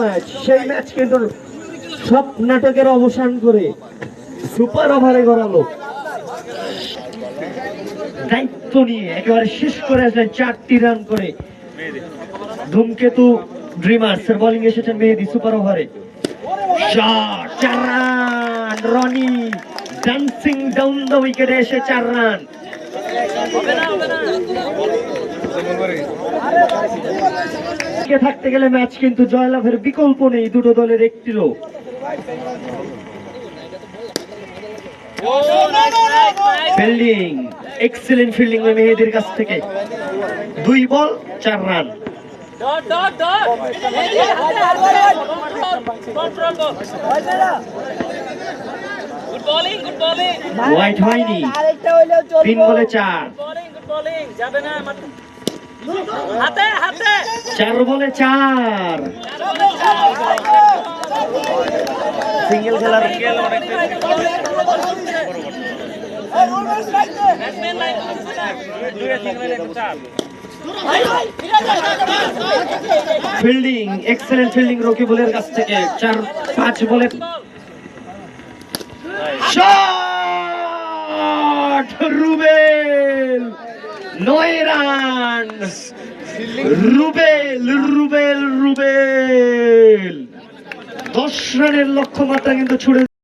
Match, সেই match কিন্তু সব নাটকের অবসান করে সুপার ওভারে গড়ালো। দায়িত্ব নিয়ে একেবারে শেষ করে আসলেন 4টি রান করে। ধূমকেতু ড্রিমার্স এর বোলিং এসেছেন মেহেদী সুপার ওভারে। Shot, 4 run. Rony dancing down the উইকেটে এসে 4 রান। থাকতে গেলে ম্যাচ কিন্তু জয়লাভের বিকল্প নেই দুটো দলের একটিরও। ফিল্ডিং, এক্সেলেন্ট ফিল্ডিং মেহেদীর কাছ থেকে। 2 বল 4 রান। হোয়াইট হয়নি, 3 বলে 4। 4 বলে 4। সিঙ্গেল খেলার ফিল্ডিং, এক্সেলেন্ট ফিল্ডিং রকিবুলের কাছ থেকে। 4-5 বলে শট, রুবেল 9 রান। রুবেল 10 রানের লক্ষ্যমাত্রা কিন্তু ছুড়ে